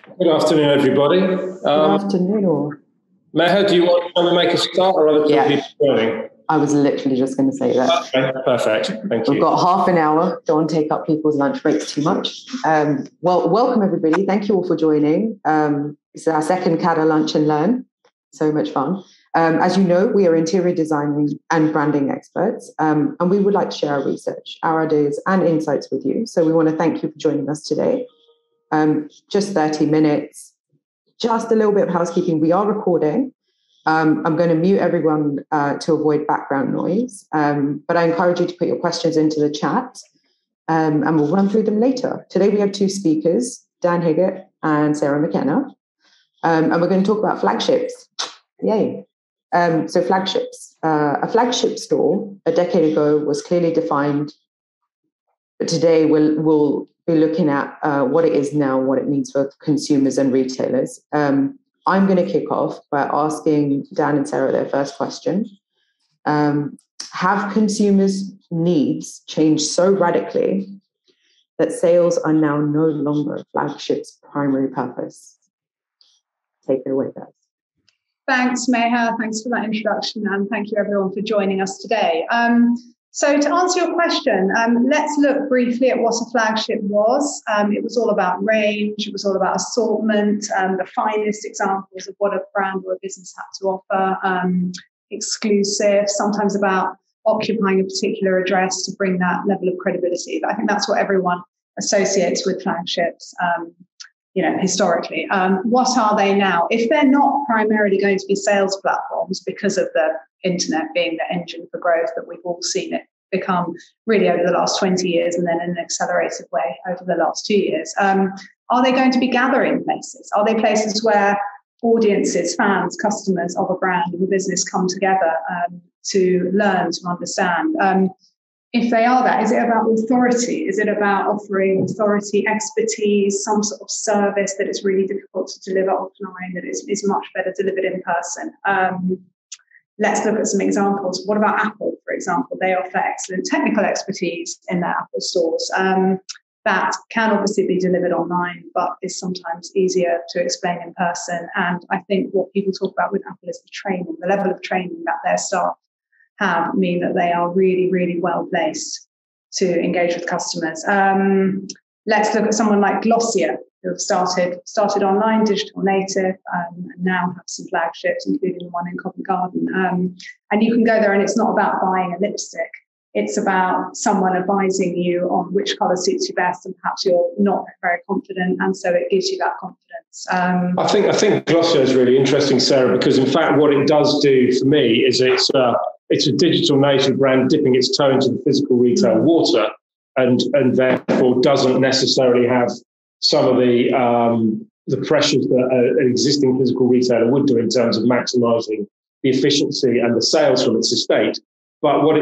Good afternoon, everybody. Good afternoon, all. Meher, do you want to make a start, or other Yeah. people joining? I was literally just going to say that. Okay, perfect. Thank you. We've got half an hour. Don't take up people's lunch breaks too much. Welcome, everybody. Thank you all for joining. It's our second CADA Lunch and Learn. So much fun. As you know, we are interior designing and branding experts, and we would like to share our research, our ideas, and insights with you. So we want to thank you for joining us today. Just 30 minutes, just a little bit of housekeeping. We are recording. I'm going to mute everyone to avoid background noise, but I encourage you to put your questions into the chat, and we'll run through them later. Today we have two speakers, Dan Higgett and Sarah McKenna, and we're going to talk about flagships. Yay. So flagships. A flagship store a decade ago was clearly defined, but today we'll be looking at what it is now, what it means for consumers and retailers. I'm going to kick off by asking Dan and Sarah their first question. Have consumers' needs changed so radically that sales are now no longer Flagship's primary purpose? Take it away, guys. Thanks, Meher. Thanks for that introduction, and thank you everyone for joining us today. So to answer your question, let's look briefly at what a flagship was. It was all about range, it was all about assortment, the finest examples of what a brand or a business had to offer, exclusive, sometimes about occupying a particular address to bring that level of credibility. But I think that's what everyone associates with flagships, historically. What are they now? If they're not primarily going to be sales platforms because of the internet being the engine for growth that we've all seen it become really over the last 20 years and then in an accelerated way over the last 2 years, are they going to be gathering places? Are they places where audiences, fans, customers of a brand or a business come together to learn, to understand? If they are that, is it about authority? Is it about offering authority, expertise, some sort of service that is really difficult to deliver offline, that is much better delivered in person? Let's look at some examples. What about Apple, for example? They offer excellent technical expertise in their Apple stores. That can obviously be delivered online, but is sometimes easier to explain in person. And I think what people talk about with Apple is the training, the level of training that their staff have mean that they are really, really well placed to engage with customers. Let's look at someone like Glossier, who have started online, digital native, and now have some flagships, including the one in Covent Garden. And you can go there and it's not about buying a lipstick. It's about someone advising you on which colour suits you best, and perhaps you're not very confident, and so it gives you that confidence. I think Glossier is really interesting, Sarah, because in fact what it does do for me is it's a digital native brand dipping its toe into the physical retail water, and therefore doesn't necessarily have some of the pressures that an existing physical retailer would do in terms of maximising the efficiency and the sales from its estate. But what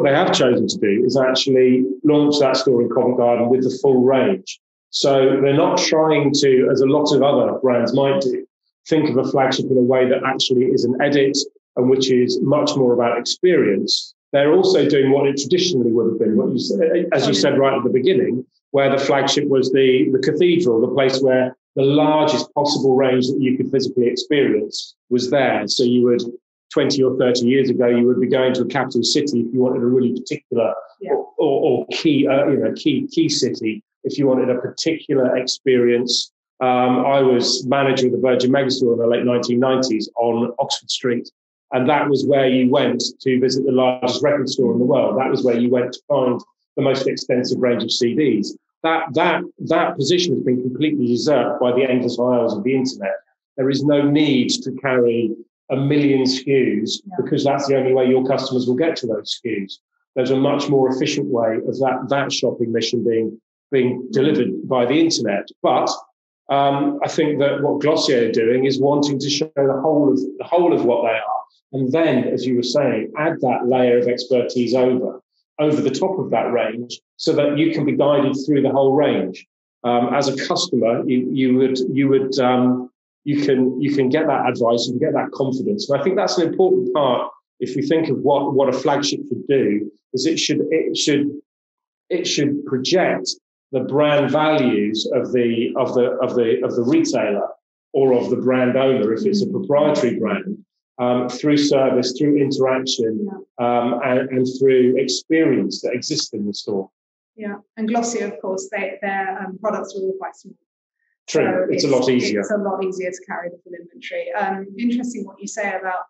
they have chosen to do is actually launch that store in Covent Garden with the full range. So they're not trying to, as a lot of other brands might do, think of a flagship in a way that actually is an edit and which is much more about experience. They're also doing what it traditionally would have been, as you said right at the beginning, where the flagship was the cathedral, the place where the largest possible range that you could physically experience was there. So you would, 20 or 30 years ago, you would be going to a capital city if you wanted a really particular or key city, if you wanted a particular experience. I was manager of the Virgin Megastore in the late 1990s on Oxford Street. And that was where you went to visit the largest record store in the world. That was where you went to find the most extensive range of CDs. That position has been completely usurped by the endless aisles of the internet. There is no need to carry a million SKUs because that's the only way your customers will get to those SKUs. There's a much more efficient way of that shopping mission being delivered by the internet. But I think that what Glossier are doing is wanting to show the whole of what they are. And then, as you were saying, add that layer of expertise over the top of that range so that you can be guided through the whole range. As a customer, you can get that advice, you can get that confidence. And I think that's an important part if we think of what a flagship should do, is it should project the brand values of the retailer or of the brand owner, if it's a proprietary brand, through service, through interaction, and through experience that exists in the store. Yeah, and Glossier, of course, their products are all quite small. True, so it's a lot easier. It's a lot easier to carry the full inventory. Interesting what you say about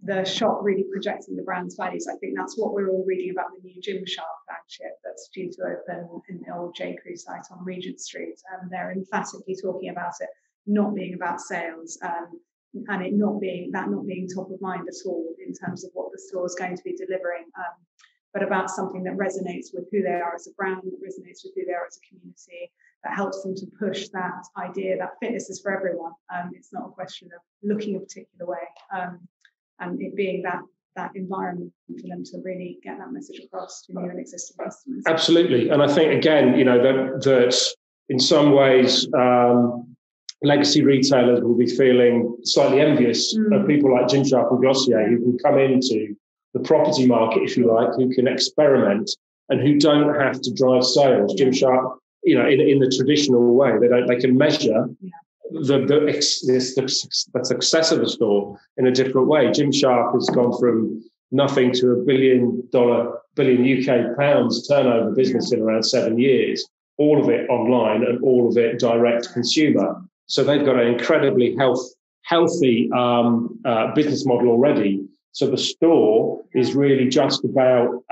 the shop really projecting the brand's values. I think that's what we're all reading about the new Gymshark flagship that's due to open in the old J. Crew site on Regent Street. They're emphatically talking about it not being about sales, and it not being top of mind at all in terms of what the store is going to be delivering, but about something that resonates with who they are as a brand, that resonates with who they are as a community, that helps them to push that idea that fitness is for everyone. It's not a question of looking a particular way, and it being that environment for them to really get that message across to new and existing customers. Absolutely. And I think, again, that in some ways, legacy retailers will be feeling slightly envious of people like Gymshark and Glossier, who can come into the property market, if you like, who can experiment and who don't have to drive sales. Gymshark, in the traditional way, they can measure the success of the store in a different way. Gymshark has gone from nothing to a billion UK pounds turnover business in around 7 years, all of it online and all of it direct consumer. So they've got an incredibly healthy business model already. So the store is really just about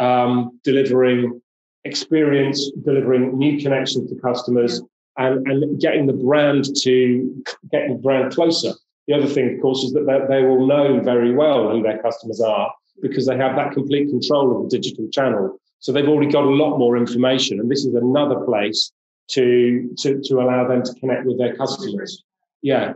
delivering experience, delivering new connections to customers, and getting the brand closer. The other thing, of course, is that they will know very well who their customers are because they have that complete control of the digital channel. So they've already got a lot more information, and this is another place to allow them to connect with their customers. Yeah.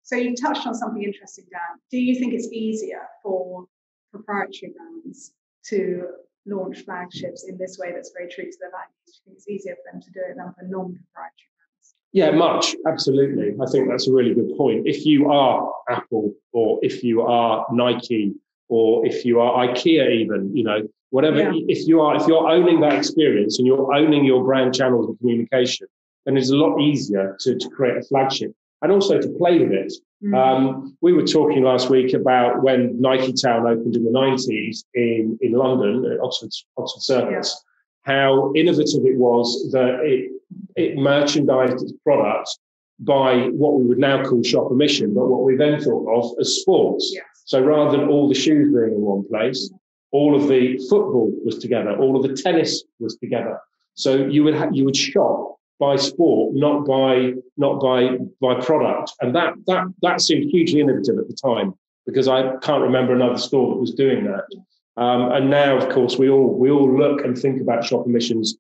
So you touched on something interesting, Dan. Do you think it's easier for proprietary brands to launch flagships in this way that's very true to their values? Do you think it's easier for them to do it than for non-proprietary brands? Yeah, much. Absolutely. I think that's a really good point. If you are Apple, or if you are Nike, or if you are IKEA even, whatever, if you're owning that experience and you're owning your brand channels and communication, then it's a lot easier to create a flagship and also to play with it. We were talking last week about when Nike Town opened in the 90s in London, at Oxford Circus, how innovative it was that it merchandised its products by what we would now call shop permission, but what we then thought of as sports. Yes. So rather than all the shoes being in one place, all of the football was together, all of the tennis was together. So you would shop by sport, not by product, and that seemed hugely innovative at the time, because I can't remember another store that was doing that. And now, of course, we all look and think about shop permissions,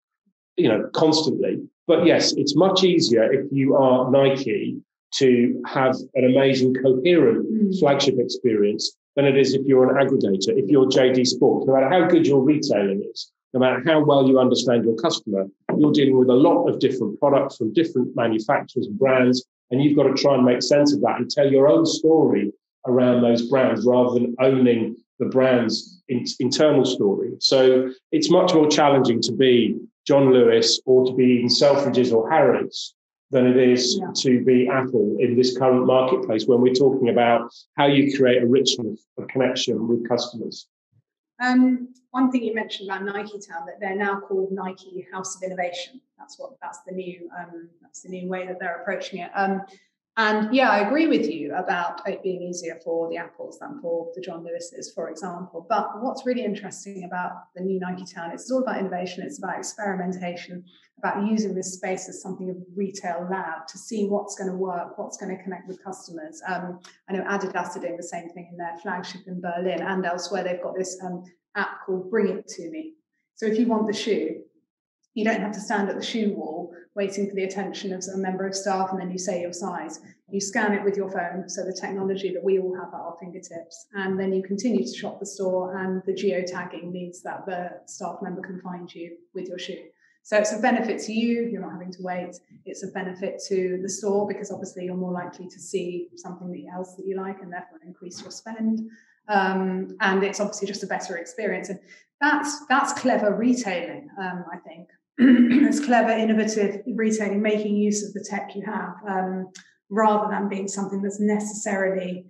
constantly. But yes, it's much easier if you are Nike to have an amazing, coherent flagship experience than it is if you're an aggregator. If you're JD Sports, no matter how good your retailing is, no matter how well you understand your customer, you're dealing with a lot of different products from different manufacturers and brands, and you've got to try and make sense of that and tell your own story around those brands rather than owning the brand's internal story. So it's much more challenging to be John Lewis or to be even Selfridges or Harrods than it is to be Apple in this current marketplace when we're talking about how you create a richness of connection with customers. One thing you mentioned about Nike Town, that they're now called Nike House of Innovation. That's the new way that they're approaching it. And yeah, I agree with you about it being easier for the Apples than for the John Lewis's, for example. But what's really interesting about the new Nike Town is it's all about innovation. It's about experimentation, about using this space as something of a retail lab to see what's going to work, what's going to connect with customers. I know Adidas are doing the same thing in their flagship in Berlin and elsewhere. They've got this app called Bring It To Me. So if you want the shoe, you don't have to stand at the shoe wall waiting for the attention of a member of staff and then you say your size. You scan it with your phone, so the technology that we all have at our fingertips, and then you continue to shop the store, and the geotagging means that the staff member can find you with your shoe. So it's a benefit to you, you're not having to wait. It's a benefit to the store because obviously you're more likely to see something else that you like and therefore increase your spend. And it's obviously just a better experience. And that's clever retailing, I think. as clever, innovative retailing, making use of the tech you have, rather than being something that's necessarily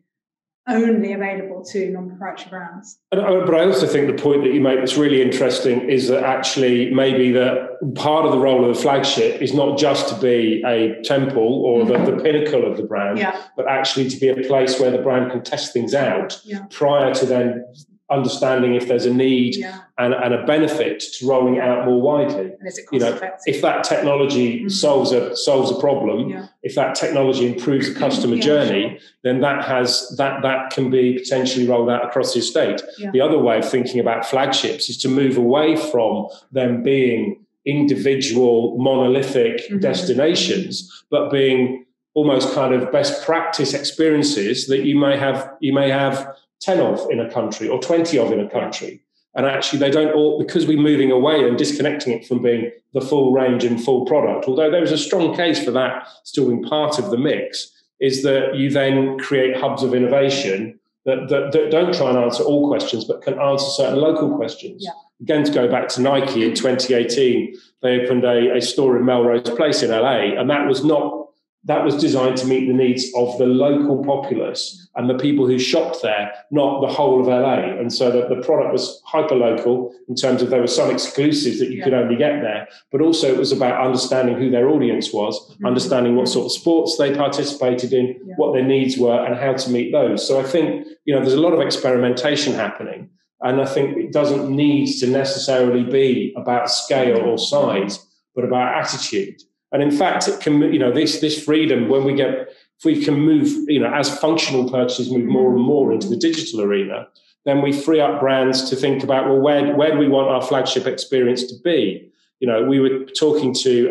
only available to non-proprietary brands. But I also think the point that you make that's really interesting is that actually maybe that part of the role of the flagship is not just to be a temple or the pinnacle of the brand, but actually to be a place where the brand can test things out prior to then understanding if there's a need and a benefit to rolling it out more widely. And is it cost effective? If that technology solves a problem, if that technology improves the customer journey, then that can be potentially rolled out across the estate. The other way of thinking about flagships is to move away from them being individual monolithic destinations, but being almost kind of best practice experiences that you may have 10 of in a country or 20 of in a country. And actually they don't all, because we're moving away and disconnecting it from being the full range and full product, although there is a strong case for that still being part of the mix, is that you then create hubs of innovation that don't try and answer all questions, but can answer certain local questions. Again, to go back to Nike in 2018, they opened a store in Melrose Place in LA, and that was designed to meet the needs of the local populace and the people who shopped there, not the whole of LA. And so the product was hyper-local in terms of there were some exclusives that you could only get there, but also it was about understanding who their audience was, understanding what sort of sports they participated in, what their needs were, and how to meet those. So I think, there's a lot of experimentation happening. And I think it doesn't need to necessarily be about scale or size, but about attitude. And in fact, it can, this freedom, if we can move, as functional purchases move more and more into the digital arena, then we free up brands to think about, well, where do we want our flagship experience to be? We were talking to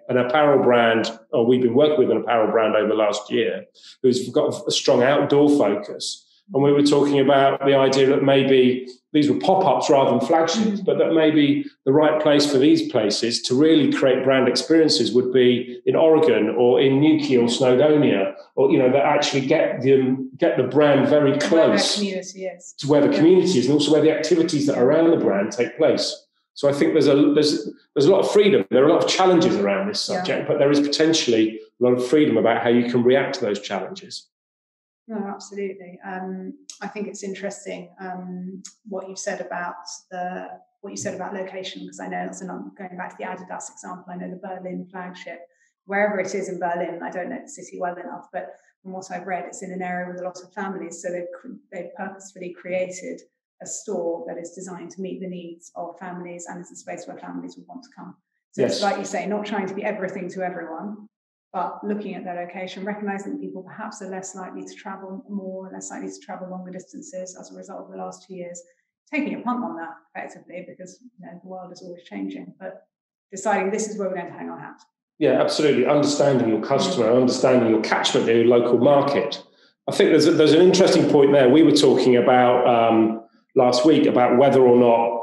an apparel brand, or we've been working with an apparel brand over the last year, who's got a strong outdoor focus. And we were talking about the idea that maybe these were pop-ups rather than flagships, but that maybe the right place for these places to really create brand experiences would be in Oregon or in Newquay or Snowdonia, or, that actually get the brand very close to where the community is, and also where the activities that are around the brand take place. So I think there's a lot of freedom. There are a lot of challenges around this subject, but there is potentially a lot of freedom about how you can react to those challenges. No, absolutely. I think it's interesting what you said about location, because I know that's going back to the Adidas example. I know the Berlin flagship, wherever it is in Berlin, I don't know the city well enough, but from what I've read, it's in an area with a lot of families. So they've purposefully created a store that is designed to meet the needs of families, and it's a space where families would want to come. So it's like you say, not trying to be everything to everyone, but looking at their location, recognizing that people perhaps are less likely to travel more, less likely to travel longer distances as a result of the last 2 years, taking a punt on that effectively, because the world is always changing, but deciding this is where we're going to hang our hat. Yeah, absolutely. Understanding your customer, understanding your catchment, your local market. I think there's an interesting point there. We were talking about last week about whether or not,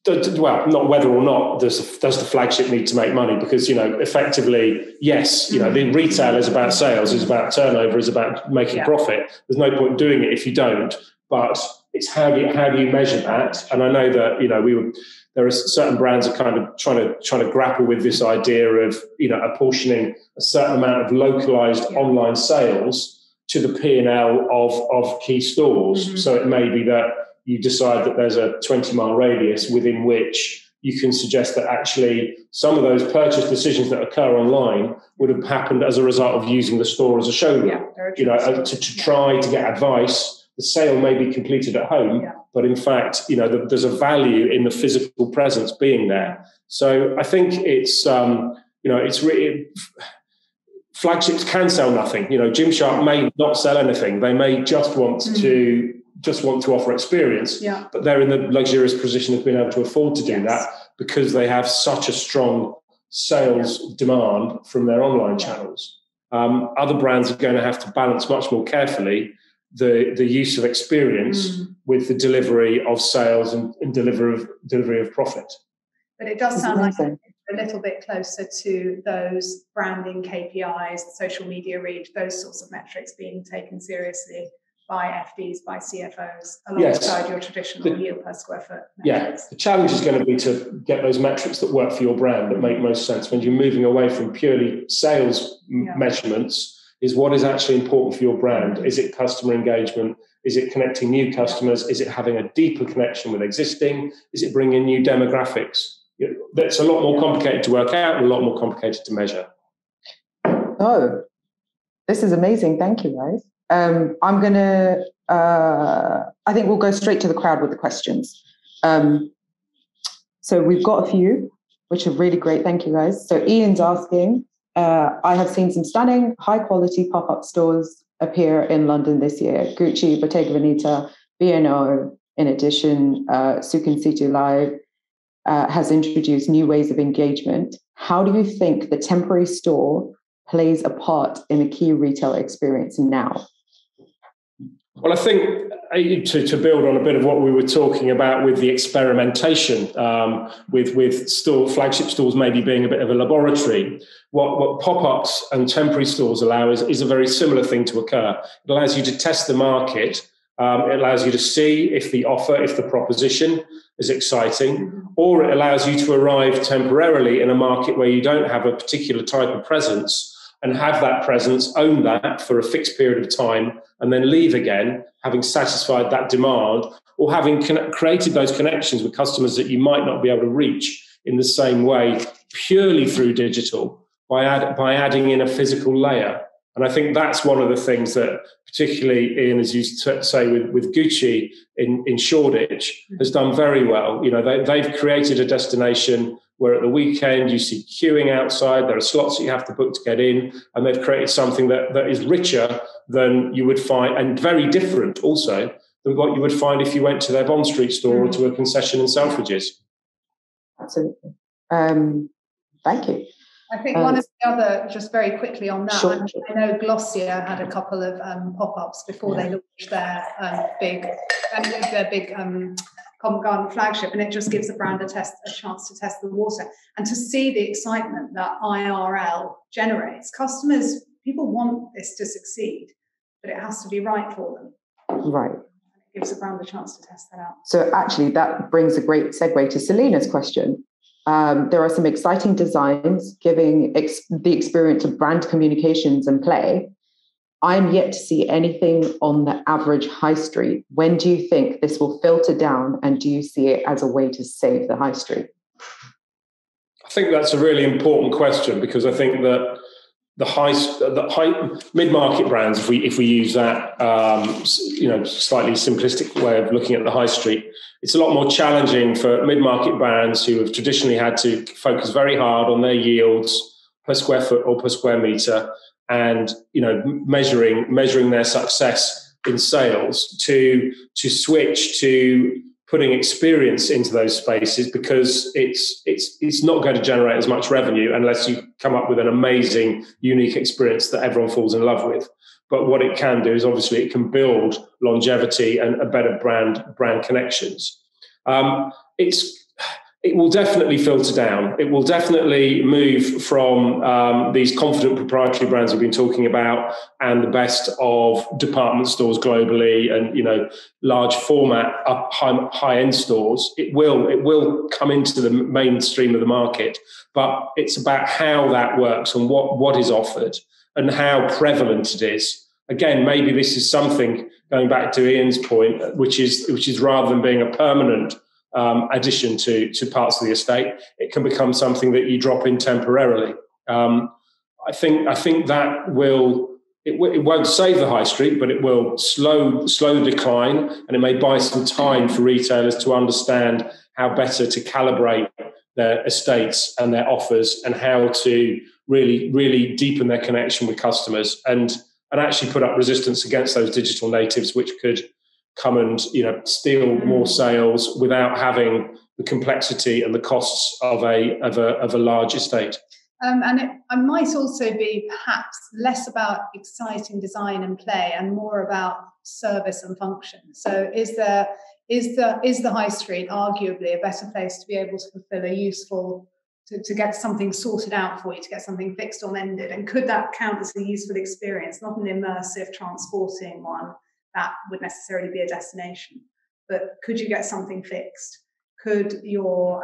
not whether or not does the flagship need to make money, because effectively, yes, the retail is about sales, is about turnover, is about making profit. There's no point doing it if you don't. But it's how do you measure that? And I know that there are certain brands are kind of trying to grapple with this idea of apportioning a certain amount of localized online sales to the P&L of key stores. So it may be that you decide that there's a 20-mile radius within which you can suggest that actually some of those purchase decisions that occur online would have happened as a result of using the store as a showroom. To try to get advice. The sale may be completed at home, but in fact, there's a value in the physical presence being there. So I think it's really, flagships can sell nothing. Gymshark may not sell anything. They may just want to offer experience, but they're in the luxurious position of being able to afford to do that because they have such a strong sales demand from their online channels. Other brands are going to have to balance much more carefully the use of experience with the delivery of sales and delivery of profit. But it does sound like it's a little bit closer to those branding KPIs, social media reach, those sorts of metrics being taken seriously by FDs, by CFOs, alongside your traditional yield per square foot metrics. The challenge is going to be to get those metrics that work for your brand, that make most sense. When you're moving away from purely sales measurements, is what is actually important for your brand. Is it customer engagement? Is it connecting new customers? Is it having a deeper connection with existing? Is it bringing new demographics? That's a lot more complicated to work out and a lot more complicated to measure. Oh, this is amazing. Thank you, guys. I'm going to, I think we'll go straight to the crowd with the questions. So we've got a few, which are really great. Thank you, guys. So Ian's asking, I have seen some stunning, high-quality pop-up stores appear in London this year. Gucci, Bottega Veneta, B&O. In addition, Souk in Situ Live has introduced new ways of engagement. How do you think the temporary store plays a part in the key retail experience now? Well, I think to build on a bit of what we were talking about with the experimentation, with flagship stores maybe being a bit of a laboratory, what pop-ups and temporary stores allow is a very similar thing to occur. It allows you to test the market. It allows you to see if the offer, if the proposition is exciting, or it allows you to arrive temporarily in a market where you don't have a particular type of presence and have that presence, own that for a fixed period of time, and then leave again, having satisfied that demand, or having created those connections with customers that you might not be able to reach in the same way purely through digital by adding in a physical layer. And I think that's one of the things that, particularly Ian, as you say, with Gucci in Shoreditch, has done very well. You know, they've created a destination where at the weekend you see queuing outside, there are slots that you have to book to get in, and they've created something that is richer than you would find, and very different also than what you would find if you went to their Bond Street store or to a concession in Selfridges. Absolutely. Thank you. I think one of the other, just very quickly on that, sure. I know Glossier had a couple of pop-ups before they launched their big Covent Garden flagship, and it just gives the brand a chance to test the water and to see the excitement that IRL generates. People want this to succeed, but it has to be right for them. Right. It gives the brand a chance to test that out. So actually, that brings a great segue to Selena's question. There are some exciting designs giving the experience of brand communications and play. I'm yet to see anything on the average high street. When do you think this will filter down, and do you see it as a way to save the high street? I think that's a really important question, because I think that the high mid-market brands, if we use that slightly simplistic way of looking at the high street, it's a lot more challenging for mid-market brands who have traditionally had to focus very hard on their yields per square foot or per square meter, and measuring their success in sales to switch to putting experience into those spaces, because it's not going to generate as much revenue unless you come up with an amazing, unique experience that everyone falls in love with. But what it can do is obviously it can build longevity and a better brand connections. It will definitely filter down. It will definitely move from these confident proprietary brands we've been talking about and the best of department stores globally and large format high end stores. It will come into the mainstream of the market, but it's about how that works and what is offered and how prevalent it is. Again, maybe this is something, going back to Ian's point, which is rather than being a permanent addition to parts of the estate, it can become something that you drop in temporarily. I think that it won't save the high street, but it will slow decline, and it may buy some time for retailers to understand how better to calibrate their estates and their offers, and how to really deepen their connection with customers and actually put up resistance against those digital natives, which could come and steal more sales without having the complexity and the costs of a large estate. And it might also be perhaps less about exciting design and play and more about service and function. So is the high street arguably a better place to be able to fulfill a useful, to get something sorted out for you, to get something fixed or mended? And could that count as a useful experience, not an immersive transporting one? that would necessarily be a destination. But could you get something fixed? Could your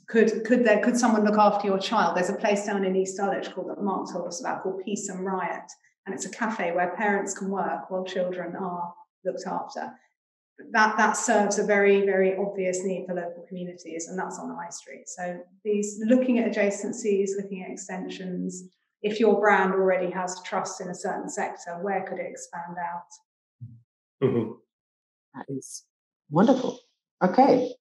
could someone look after your child? There's a place down in East Dulwich called that Mark told us about called Peace and Riot, and it's a cafe where parents can work while children are looked after. That serves a very, very obvious need for local communities, and that's on the high street. So these looking at adjacencies, looking at extensions. If your brand already has trust in a certain sector, where could it expand out? Mm-hmm. That is wonderful. Okay.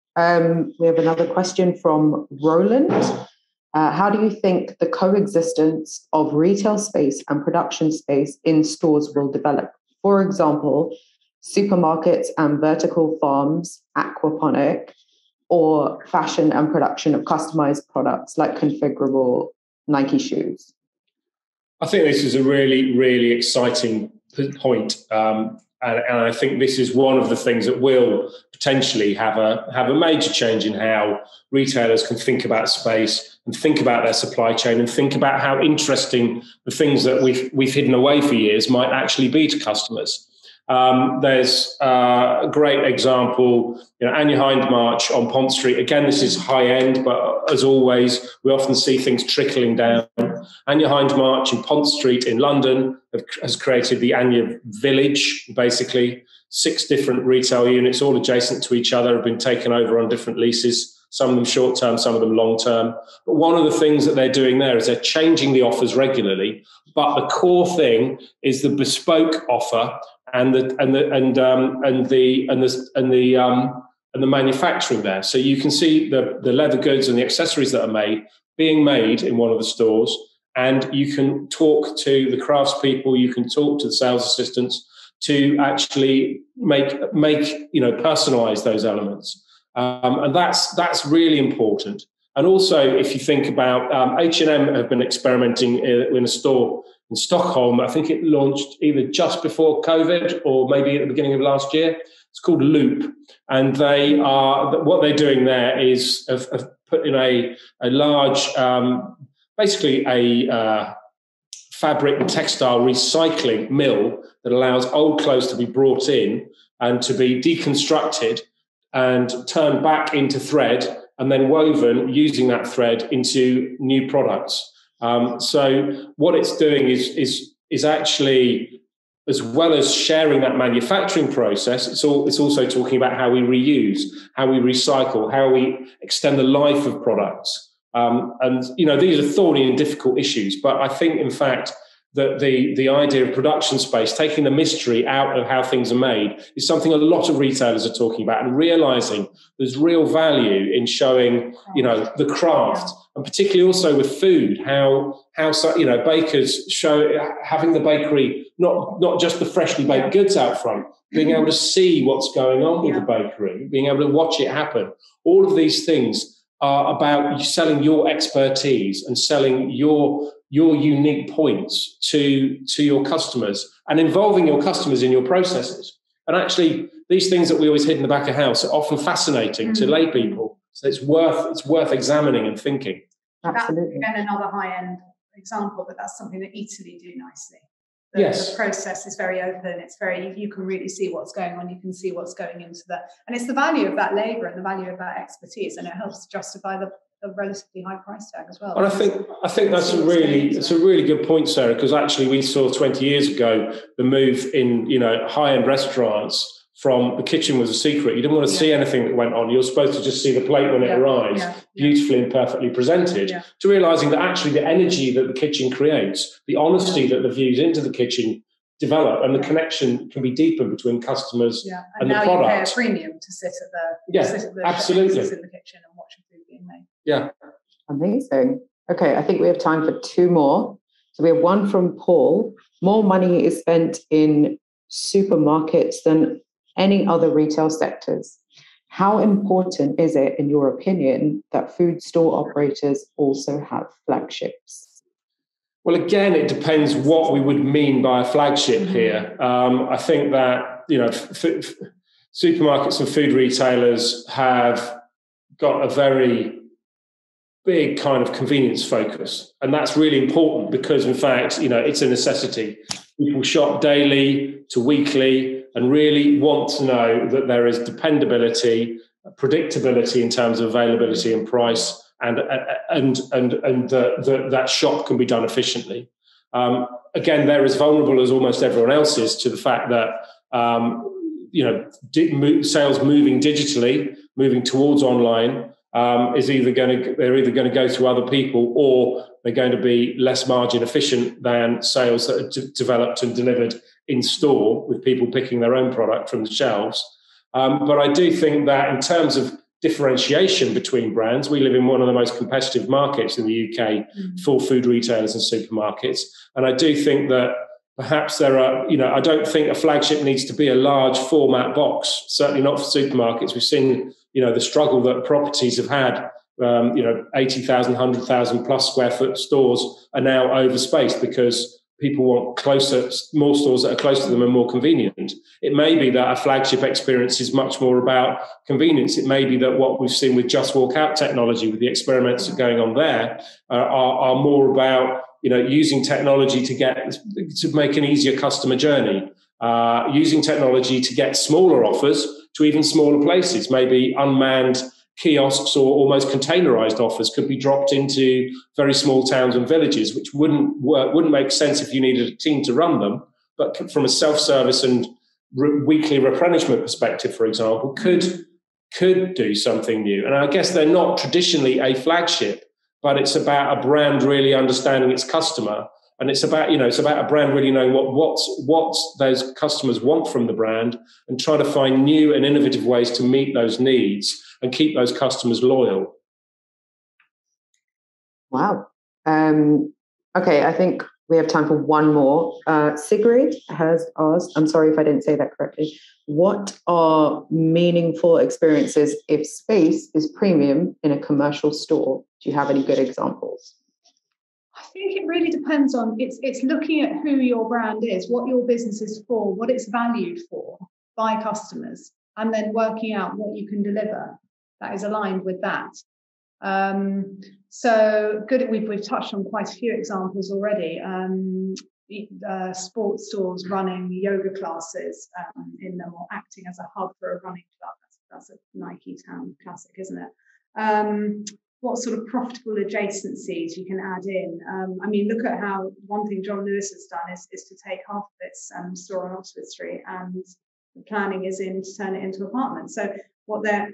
We have another question from Roland. How do you think the coexistence of retail space and production space in stores will develop? For example, supermarkets and vertical farms, aquaponic, or fashion and production of customized products like configurable Nike shoes? I think this is a really, really exciting point. And I think this is one of the things that will potentially have a major change in how retailers can think about space and think about their supply chain and think about how interesting the things that we've hidden away for years might actually be to customers. There's a great example, Anya Hindmarch on Pont Street. Again, this is high end, but as always, we often see things trickling down. Anya Hindmarch in Pont Street in London has created the Anya Village, basically 6 different retail units, all adjacent to each other, have been taken over on different leases, some of them short-term, some of them long-term. But one of the things that they're doing there is they're changing the offers regularly, but the core thing is the bespoke offer and the manufacturing there. So you can see the leather goods and the accessories that are being made in one of the stores, and you can talk to the craftspeople, you can talk to the sales assistants to actually make personalize those elements, and that's really important. And also, if you think about H&M have been experimenting in a store in Stockholm. I think it launched either just before COVID or maybe at the beginning of last year. It's called Loop, and what they're doing there is have put in a large, basically a fabric and textile recycling mill that allows old clothes to be brought in and to be deconstructed and turned back into thread and then woven using that thread into new products. So what it's doing is actually, as well as sharing that manufacturing process, it's also talking about how we reuse, how we recycle, how we extend the life of products. And these are thorny and difficult issues, but I think, in fact, that the idea of production space, taking the mystery out of how things are made, is something a lot of retailers are talking about, and realizing there's real value in showing, the craft, and particularly also with food, how bakers show having the bakery, not just the freshly baked goods out front, being able to see what's going on with the bakery, being able to watch it happen. All of these things are about selling your expertise and selling your unique points to your customers and involving your customers in your processes. And actually, these things that we always hid in the back of house are often fascinating to lay people. So it's worth examining and thinking. Absolutely. That's, again, another high-end example, but that's something that Italy do nicely. Yes. The process is very open. It's you can really see what's going on. You can see what's going into and it's the value of that labour and the value of that expertise, and it helps to justify the relatively high price tag as well. And I think that's a really good point, Sarah, because actually we saw 20 years ago the move in high-end restaurants from the kitchen was a secret. You didn't want to see anything that went on. You're supposed to just see the plate when it arrives, beautifully and perfectly presented, to realising that actually the energy that the kitchen creates, the honesty that the views into the kitchen develop, and the connection can be deeper between customers and the product. Now you pay a premium to sit at the absolutely in the kitchen and watch food being made. Yeah. Amazing. Okay, I think we have time for 2 more. So we have one from Paul. More money is spent in supermarkets than any other retail sectors. How important is it, in your opinion, that food store operators also have flagships? Well, again, it depends what we would mean by a flagship here. I think that supermarkets and food retailers have got a very big kind of convenience focus, and that's really important because, in fact, it's a necessity. People shop daily to weekly, and really want to know that there is dependability, predictability in terms of availability and price, and that shop can be done efficiently. Again, they're as vulnerable as almost everyone else is to the fact that sales moving digitally, moving towards online, they're either going to go to other people, or they're going to be less margin efficient than sales that are developed and delivered in store with people picking their own product from the shelves. But I do think that in terms of differentiation between brands, we live in one of the most competitive markets in the UK for food retailers and supermarkets. And I do think that perhaps there are, I don't think a flagship needs to be a large format box, certainly not for supermarkets. We've seen, the struggle that properties have had. 80,000, 100,000 plus square foot stores are now overspaced because people want more stores that are close to them and more convenient. It may be that a flagship experience is much more about convenience. It may be that what we've seen with Just Walk Out technology, with the experiments that are going on there, are more about using technology to make an easier customer journey, using technology to get smaller offers to even smaller places. Maybe unmanned kiosks or almost containerized offers could be dropped into very small towns and villages, which wouldn't make sense if you needed a team to run them. But from a self-service and weekly replenishment perspective, for example, could do something new. And I guess they're not traditionally a flagship, but it's about a brand really understanding its customer. And it's about a brand really knowing what those customers want from the brand, and trying to find new and innovative ways to meet those needs and keep those customers loyal. Wow. Okay, I think we have time for one more. Sigrid has asked, I'm sorry if I didn't say that correctly, what are meaningful experiences if space is premium in a commercial store? Do you have any good examples? I think it really depends on, it's looking at who your brand is, what your business is for, what it's valued for by customers, and then working out what you can deliver that is aligned with that. So good. We've touched on quite a few examples already. Sports stores running yoga classes in them, or acting as a hub for a running club. That's a Nike Town classic, isn't it? What sort of profitable adjacencies you can add in. Look at how one thing John Lewis has done is to take half of its store on Oxford Street, and the planning is to turn it into apartments. So what the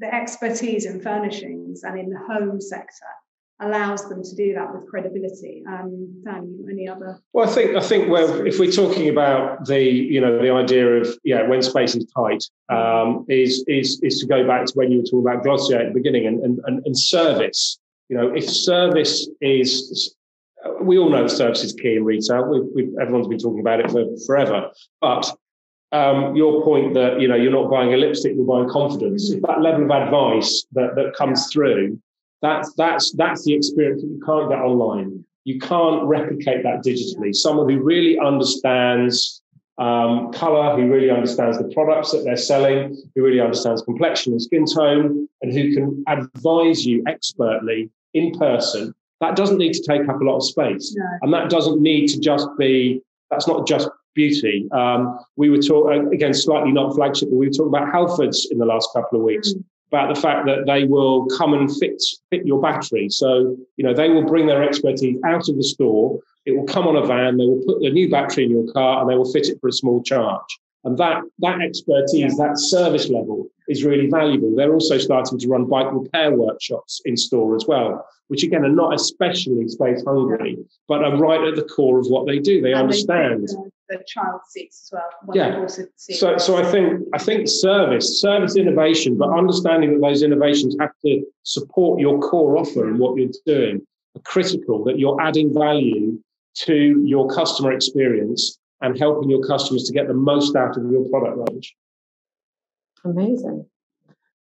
expertise in furnishings and in the home sector allows them to do that with credibility. Dan, any other? Well, I think if we're talking about the idea of when space is tight, is to go back to when you were talking about Glossier at the beginning and service. If service is, we all know that service is key in retail. Everyone's been talking about it for forever, but your point that you're not buying a lipstick, you're buying confidence. If that level of advice that comes through, that's the experience that you can't get online. You can't replicate that digitally. Someone who really understands color, who really understands the products that they're selling, who really understands complexion and skin tone, and who can advise you expertly in person. That doesn't need to take up a lot of space, and that doesn't need to just be. That's not just beauty. We were talking, again, slightly not flagship, but we were talking about Halfords in the last couple of weeks, about the fact that they will come and fit your battery. So, they will bring their expertise out of the store. It will come on a van. They will put a new battery in your car, and they will fit it for a small charge. And that expertise, that service level is really valuable. They're also starting to run bike repair workshops in store as well, which again are not especially space hungry, but are right at the core of what they do. They understand. The child seats as well. So I think service innovation, but understanding that those innovations have to support your core offer and what you're doing are critical, that you're adding value to your customer experience and helping your customers to get the most out of your product range. Amazing.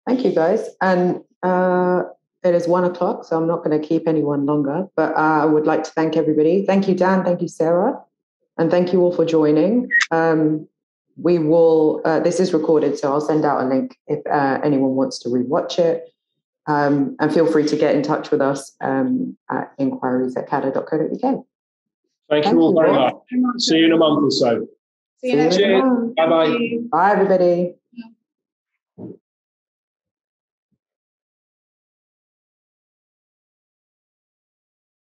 Thank you, guys. And it is 1:00, so I'm not going to keep anyone longer, but I would like to thank everybody. Thank you, Dan. Thank you, Sarah. And thank you all for joining. We will, this is recorded, so I'll send out a link if anyone wants to rewatch it. And feel free to get in touch with us at enquiries@cada.co.uk. Thank you all very much. See you in a month or so. See you next Cheers. time. Bye-bye. Bye, everybody.